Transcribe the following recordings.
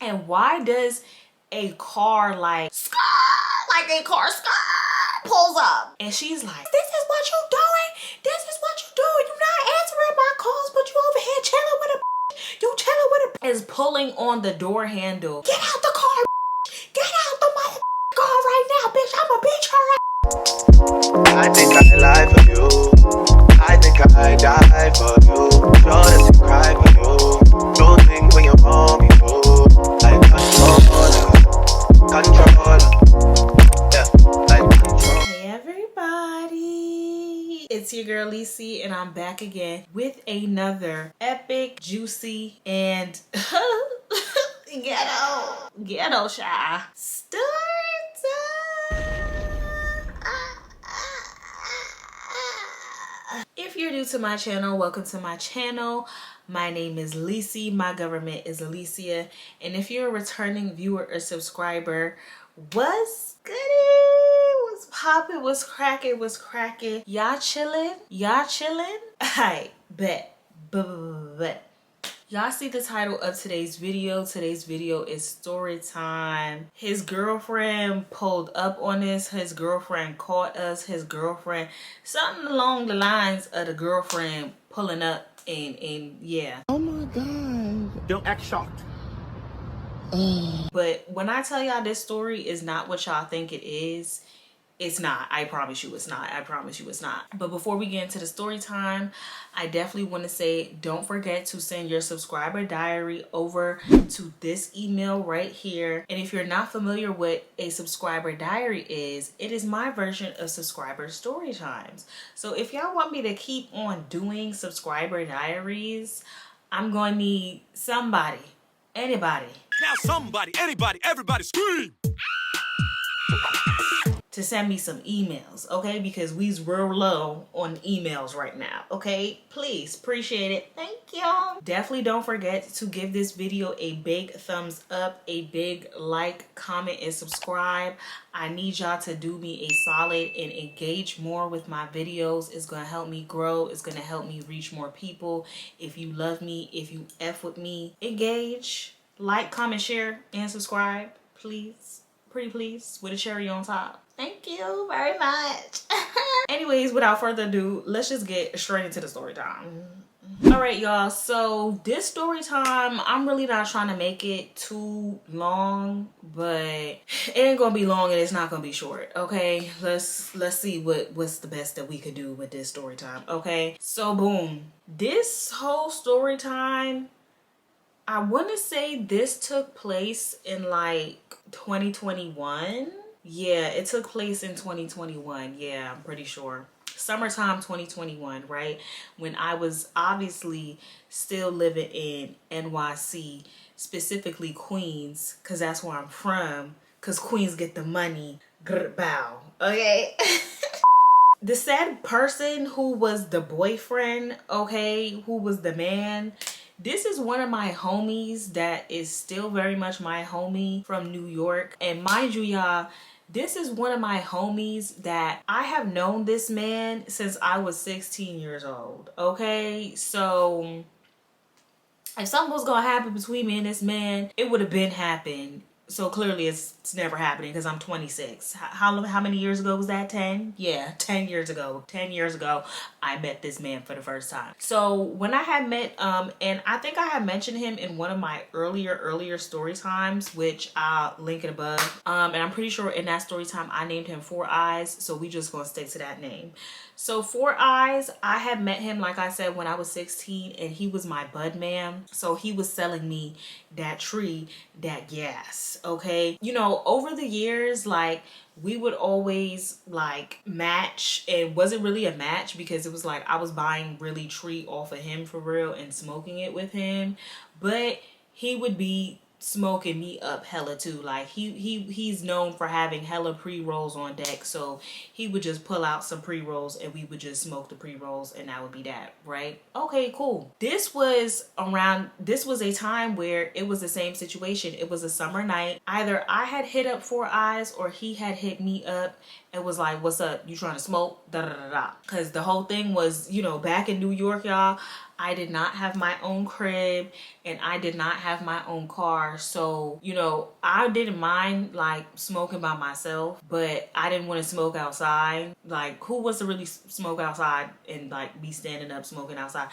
And why does a car like a car pulls up and she's like, this is what you doing, this is what you doing, you not answering my calls, but you over here chilling with a you chilling with a is pulling on the door handle. Get out the car, get out the car right now, bitch, I'ma beat her ass. I think I lie for you, I think I die for you, sure that you cry for you, do things when you want me to, like control, yeah, like control. Hey everybody, it's your girl Lisi and I'm back again with another epic, juicy, and ghetto shy story time. If you're new to my channel, welcome to my channel. My name is Lisi, my government is Alicia, and if you're a returning viewer or subscriber, what's goody? What's poppin'? What's cracking? What's cracking? Y'all chillin'? Y'all chillin'? Alright, bet. Y'all see the title of today's video. Today's video is story time. His girlfriend pulled up on us. His girlfriend caught us. His girlfriend, something along the lines of the girlfriend pulling up and yeah. Oh my God. Don't act shocked. But when I tell y'all this story is not what y'all think it is, it's not. I promise you it's not. I promise you it's not. But before we get into the story time, I definitely want to say don't forget to send your subscriber diary over to this email right here. And if you're not familiar with a subscriber diary is, it is my version of subscriber story times. So if y'all want me to keep on doing subscriber diaries, I'm going to need somebody, anybody. Now somebody, anybody, everybody scream! To send me some emails, okay? Because we's real low on emails right now, okay? Please, appreciate it. Thank you. Definitely don't forget to give this video a big thumbs up, a big like, comment, and subscribe. I need y'all to do me a solid and engage more with my videos. It's gonna help me grow. It's gonna help me reach more people. If you love me, if you F with me, engage, like, comment, share, and subscribe, please. Pretty please, with a cherry on top. Thank you very much. Anyways, without further ado, let's just get straight into the story time. All right, y'all. So this story time, I'm really not trying to make it too long, but it ain't gonna be long and it's not gonna be short. Okay, let's see what's the best that we could do with this story time. Okay, so boom, this whole story time, I want to say this took place in like 2021. Yeah, it took place in 2021. Yeah, I'm pretty sure. Summertime 2021, right? When I was obviously still living in NYC, specifically Queens, because that's where I'm from, because Queens get the money. Grr, bow. Okay? The said person who was the boyfriend, okay, who was the man, this is one of my homies that is still very much my homie from New York. And mind you, y'all, this is one of my homies that I have known this man since I was 16 years old. Okay, so if something was gonna happen between me and this man, it would have been happened. So clearly it's never happening because I'm 26. How many years ago was that? 10? Yeah, 10 years ago. 10 years ago, I met this man for the first time. So when I had met, and I think I had mentioned him in one of my earlier story times, which I'll link it above. And I'm pretty sure in that story time, I named him Four Eyes. So we just gonna stick to that name. So Four Eyes, I had met him, like I said, when I was 16, and he was my bud man. So he was selling me that tree, that gas, okay? You know, over the years, like, we would always like match. It wasn't really a match because it was like I was buying really tree off of him for real and smoking it with him, but he would be smoking me up hella too. Like he's known for having hella pre-rolls on deck, so he would just pull out some pre-rolls and we would just smoke the pre-rolls and that would be that, right? Okay, cool. This was a time where it was the same situation. It was a summer night. Either I had hit up Four Eyes or he had hit me up and was like, what's up, you trying to smoke, da da da da? Because the whole thing was, you know, back in New York, y'all, I did not have my own crib and I did not have my own car. So, you know, I didn't mind like smoking by myself, but I didn't want to smoke outside. Like, who wants to really smoke outside and like be standing up smoking outside?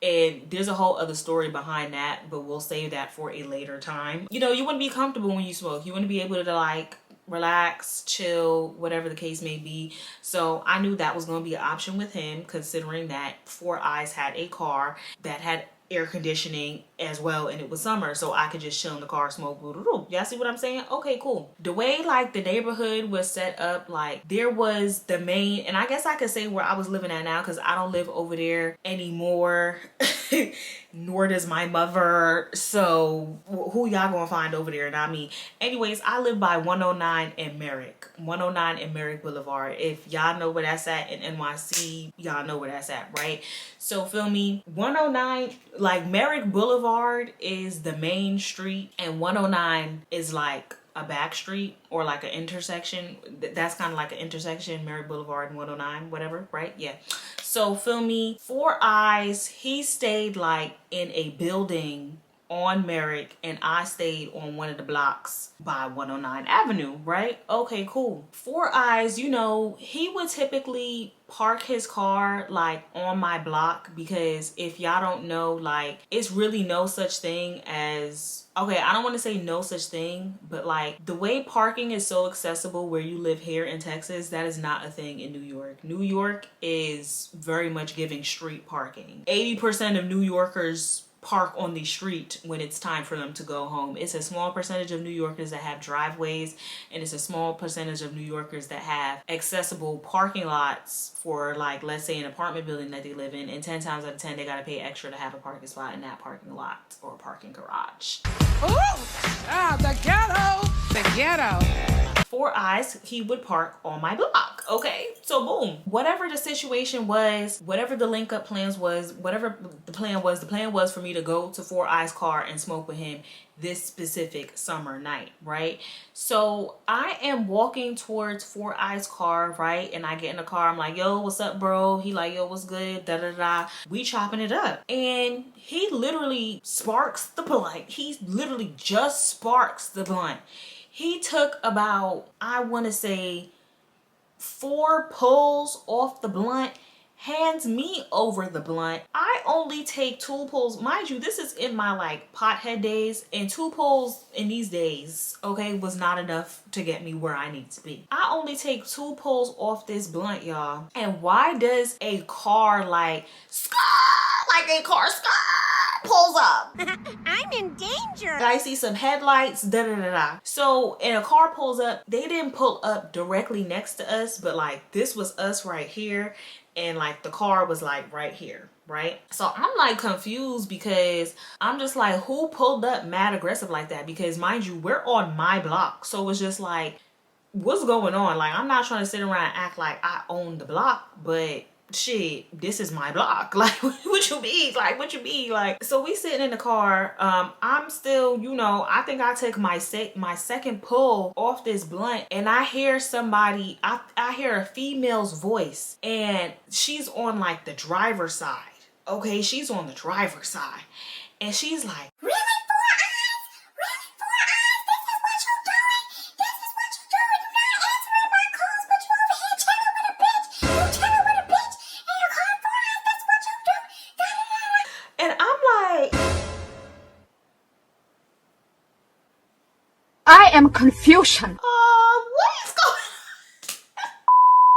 And there's a whole other story behind that, but we'll save that for a later time. You know, you want to be comfortable when you smoke. You want to be able to like relax, chill, whatever the case may be. So I knew that was going to be an option with him, considering that Four Eyes had a car that had air conditioning as well, and it was summer, so I could just chill in the car, smoke. Y'all see what I'm saying? Okay, cool. The way like the neighborhood was set up, like there was the main, and I guess I could say where I was living at now because I don't live over there anymore. Nor does my mother. So who y'all gonna find over there? Not me. Anyways, I live by 109 and Merrick. 109 and Merrick Boulevard. If y'all know where that's at in NYC, y'all know where that's at, right? So feel me, 109, like Merrick Boulevard is the main street and 109 is like a back street or like an intersection. That's kind of like an intersection, Merrick Boulevard and 109, whatever, right? Yeah. So feel me, Four Eyes, he stayed like in a building on Merrick and I stayed on one of the blocks by 109 Avenue, right? Okay, cool. Four Eyes, you know, he would typically park his car like on my block because if y'all don't know, like it's really no such thing as, okay, I don't want to say no such thing, but like the way parking is so accessible where you live here in Texas, that is not a thing in New York. New York is very much giving street parking. 80% of New Yorkers park on the street when it's time for them to go home. It's a small percentage of New Yorkers that have driveways, and it's a small percentage of New Yorkers that have accessible parking lots for, like, let's say an apartment building that they live in, and 10 times out of 10 they gotta pay extra to have a parking spot in that parking lot or parking garage. Oh, the ghetto! The ghetto! Four Eyes, he would park on my block. Okay, so boom, whatever the situation was, whatever the link up plans was, whatever the plan was for me to go to Four Eyes car and smoke with him this specific summer night, right? So I am walking towards Four Eyes car, right? And I get in the car, I'm like, yo, what's up, bro? He like, yo, what's good? Da da da. We chopping it up. And he literally sparks the blunt. He literally just sparks the blunt. He took about, I want to say, 4 pulls off the blunt, hands me over the blunt. I only take 2 pulls. Mind you, this is in my like pothead days, and 2 pulls in these days, okay, was not enough to get me where I need to be. I only take 2 pulls off this blunt, y'all. And why does a car like a car pulls up? I'm in danger. I see some headlights, da da da da. So, and a car pulls up. They didn't pull up directly next to us, but like this was us right here, and like the car was like right here, right? So I'm like confused because I'm just like, who pulled up mad aggressive like that? Because mind you, we're on my block, so it's just like, what's going on? Like, I'm not trying to sit around and act like I own the block, but shit, this is my block. Like, what you mean? Like, what you mean? Like, so we sitting in the car. I'm still, you know, I think I took my second pull off this blunt, and I hear somebody, I hear a female's voice, and she's on like the driver's side. Okay, she's on the driver's side, and she's like, Really, Four Eyes? Really, Four Eyes? This is what you're doing? This is what you're doing? You're not answering my calls, but you over here chilling with a bitch. You chilling with a bitch, and you call Four Eyes. That's what you do. Da, da, da, da. and I'm like, I am confusion. what is going on?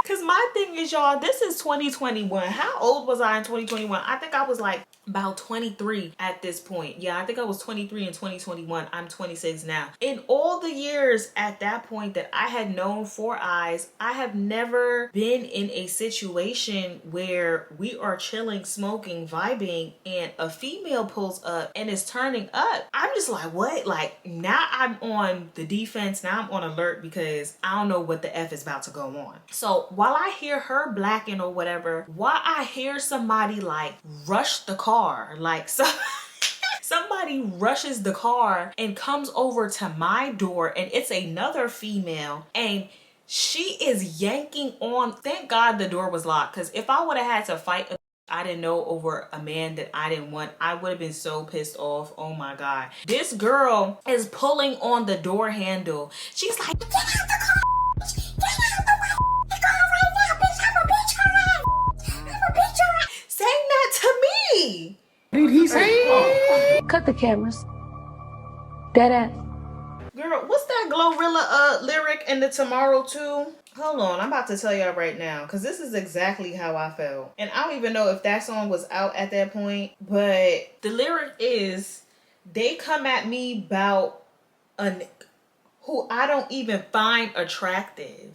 Because my thing is, y'all, this is 2021. How old was I in 2021? I think I was like about 23 at this point. Yeah, I think I was 23 in 2021. I'm 26 now. In all the years at that point that I had known Four Eyes, I have never been in a situation where we are chilling, smoking, vibing, and a female pulls up and is turning up. I'm just like, what? Like, now I'm on the defense. Now I'm on alert because I don't know what the F is about to go on. So while I hear her blacking or whatever, while I hear somebody like rush the car, like so somebody rushes the car and comes over to my door, and it's another female, and she is yanking on. Thank God the door was locked, because if I would have had to fight I didn't know over a man that I didn't want, I would have been so pissed off. Oh my God. This girl is pulling on the door handle. She's like, get out the car, bitch. Get out the car right now, bitch. I'm gonna beat your ass. I'm gonna beat your ass. Saying that to me. Did he say? Cut the cameras. Dead ass. Girl, what's that Glorilla lyric in the Tomorrow 2? Hold on, I'm about to tell y'all right now, because this is exactly how I felt. And I don't even know if that song was out at that point, but the lyric is, they come at me about a who I don't even find attractive.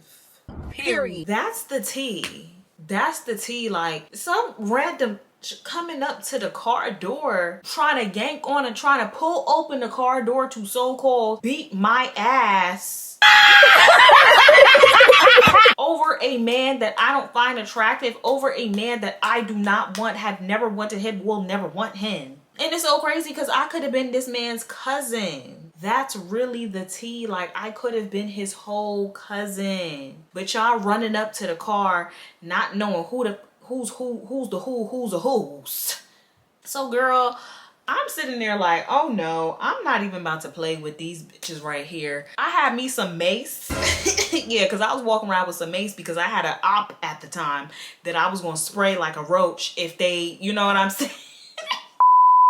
Period. That's the tea. That's the tea. Like, some random coming up to the car door trying to yank on and trying to pull open the car door to so-called beat my ass over a man that I don't find attractive, over a man that I do not want, have never wanted him, will never want him. And it's so crazy because I could have been this man's cousin. That's really the tea. Like, I could have been his whole cousin. But y'all running up to the car not knowing who's the who's. So girl, I'm sitting there like, oh no, I'm not even about to play with these bitches right here. I had me some mace. Yeah, because I was walking around with some mace because I had an op at the time that I was going to spray like a roach if they, you know what I'm saying?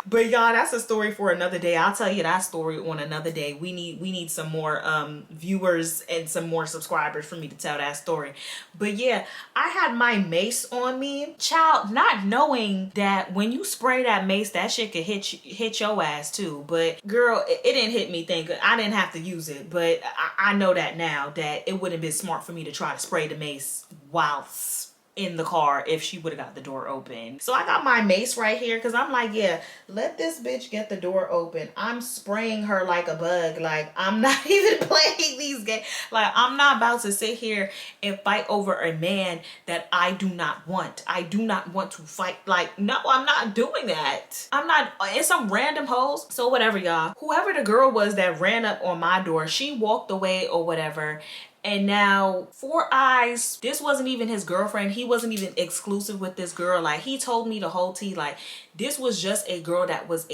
But y'all, that's a story for another day. I'll tell you that story on another day. We need some more viewers and some more subscribers for me to tell that story. But yeah, I had my mace on me, child, not knowing that when you spray that mace, that shit could hit your ass too. But girl, it didn't hit me. I didn't have to use it, but I know that now that it wouldn't have been smart for me to try to spray the mace whilst in the car if she would have got the door open. So I got my mace right here because I'm like, yeah, let this bitch get the door open. I'm spraying her like a bug. Like, I'm not even playing these games. Like, I'm not about to sit here and fight over a man that I do not want. I do not want to fight. Like, no, I'm not doing that. I'm not. It's some random hoes. So whatever, y'all. Whoever the girl was that ran up on my door, she walked away or whatever. And now, Four Eyes, this wasn't even his girlfriend. He wasn't even exclusive with this girl. Like, he told me the whole tea. Like, this was just a girl that was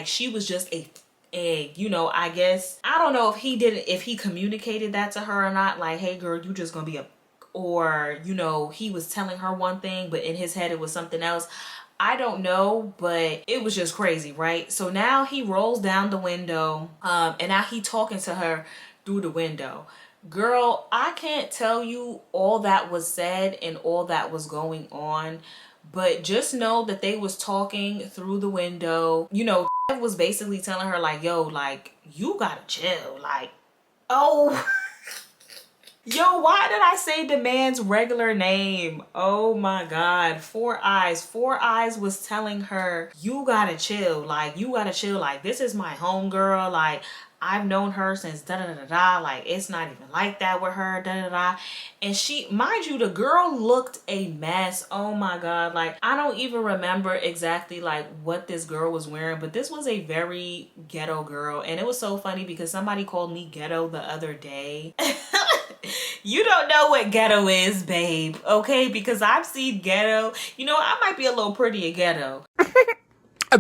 she was just a, you know, I guess. I don't know if he communicated that to her or not. Like, hey girl, you just gonna be or, you know, he was telling her one thing, but in his head it was something else. I don't know, but it was just crazy, right? So now he rolls down the window, and now he talking to her through the window. Girl, I can't tell you all that was said and all that was going on, but just know that they was talking through the window. You know, was basically telling her like, yo, like, you gotta chill. Like, oh, yo, why did I say the man's regular name? Oh my God, Four Eyes. Four Eyes was telling her, you gotta chill. Like, you gotta chill. Like, this is my homegirl. Like, I've known her since da-da-da-da-da. Like, it's not even like that with her, da-da-da. And she, mind you, the girl looked a mess. Oh my God. Like, I don't even remember exactly like what this girl was wearing, but this was a very ghetto girl. And it was so funny because somebody called me ghetto the other day. You don't know what ghetto is, babe, okay? Because I've seen ghetto. You know, I might be a little pretty in ghetto.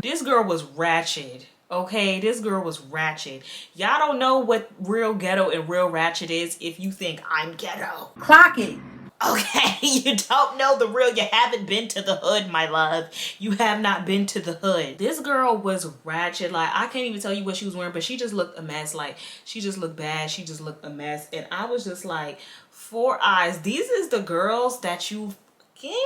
This girl was ratchet. Okay, this girl was ratchet. Y'all don't know what real ghetto and real ratchet is if you think I'm ghetto. Clock it. Okay, you don't know the real. You haven't been to the hood, my love. You have not been to the hood. This girl was ratchet. Like, I can't even tell you what she was wearing, but she just looked a mess. Like, she just looked bad. She just looked a mess. And I was just like, Four Eyes, these is the girls that you fucking?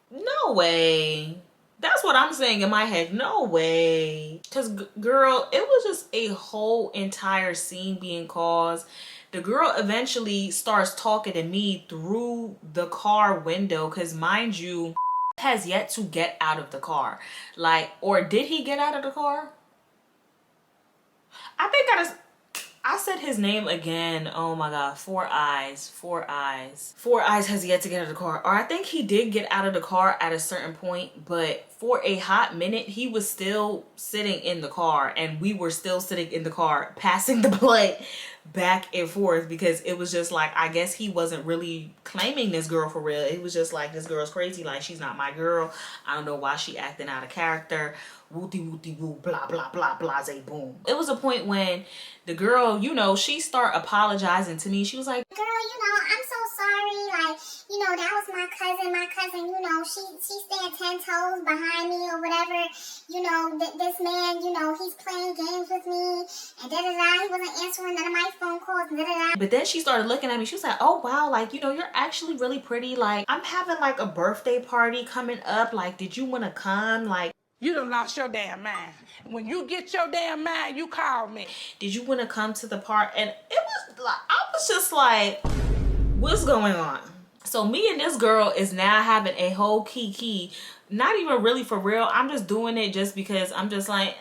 No way. That's what I'm saying in my head. No way. Because, girl, it was just a whole entire scene being caused. The girl eventually starts talking to me through the car window. Because, mind you, has yet to get out of the car. Like, or did he get out of the car? I think I said said his name again? Oh my god, Four Eyes. Four Eyes. Four Eyes has yet to get out of the car. Or I think he did get out of the car at a certain point, but for a hot minute he was still sitting in the car, and we were still sitting in the car passing the plate back and forth, because it was just like, I guess he wasn't really claiming this girl for real. It was just like, this girl's crazy, like she's not my girl. I don't know why she acting out of character. Wooty wooty woo, blah blah blah blah, say boom. It was a point when the girl, you know, she started apologizing to me. She was like, girl, you know, I'm so sorry, like, you know, that was my cousin, you know, she stand 10 toes behind me or whatever, you know, this man, you know, he's playing games with me, and da-da-da, he wasn't answering none of my phone calls, and da-da-da. But then she started looking at me. She was like, oh wow, like, you know, you're actually really pretty. Like, I'm having like a birthday party coming up. Like, did you want to come? Like, you done lost your damn mind. When you get your damn mind, you call me. did you want to come to the park? And it was like, I was just like, what's going on? So me and this girl is now having a whole kiki. Not even really for real. I'm just doing it just because I'm just like,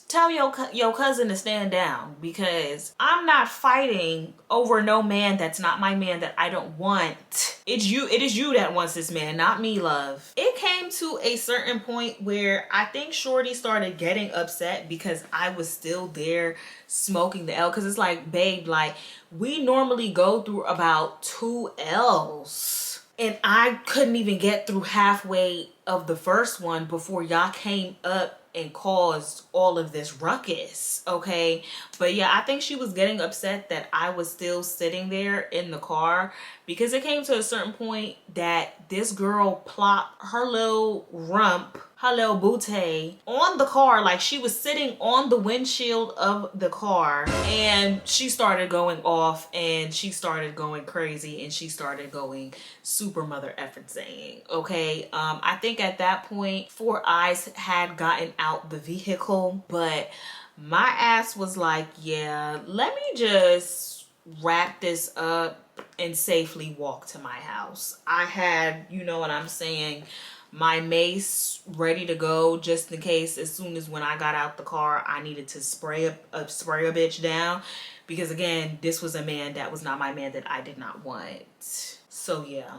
tell your cousin to stand down, because I'm not fighting over no man that's not my man, that I don't want. It is you that wants this man, not me, love. It came to a certain point where I think shorty started getting upset because I was still there smoking the L, because it's like, babe, like, we normally go through about 2 L's. And I couldn't even get through halfway of the first one before y'all came up and caused all of this ruckus, okay? But yeah, I think she was getting upset that I was still sitting there in the car, because it came to a certain point that this girl plopped her little rump, her little booty on the car. Like, she was sitting on the windshield of the car, and she started going off, and she started going crazy, and she started going super mother effing saying, okay? I think at that point Four Eyes had gotten out the vehicle, but my ass was like, yeah, let me just wrap this up and safely walk to my house. I had, you know what I'm saying, my mace ready to go, just in case, as soon as when I got out the car, I needed to spray a bitch down, because again, this was a man that was not my man, that I did not want. So yeah.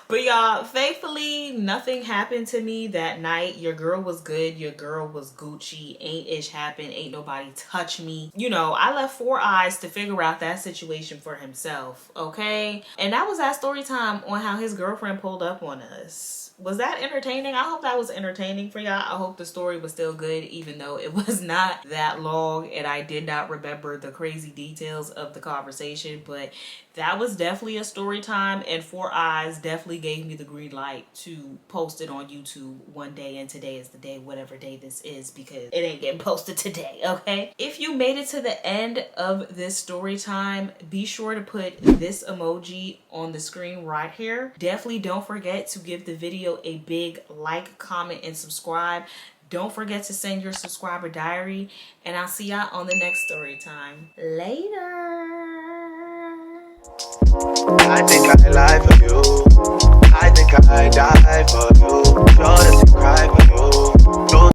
But y'all, thankfully nothing happened to me that night. Your girl was good, your girl was Gucci, ain't ish happen, ain't nobody touch me. You know, I left Four Eyes to figure out that situation for himself, okay? And that was that story time on how his girlfriend pulled up on us. Was that entertaining? I hope that was entertaining for y'all. I hope the story was still good, even though it was not that long and I did not remember the crazy details of the conversation. But that was definitely a story time, and Four Eyes definitely gave me the green light to post it on YouTube one day, and today is the day, whatever day this is, because it ain't getting posted today, okay? If you made it to the end of this story time, be sure to put this emoji on the screen right here. Definitely don't forget to give the video a big like, comment, and subscribe. Don't forget to send your subscriber diary, and I'll see y'all on the next story time. Later. I think I lie for you. I think I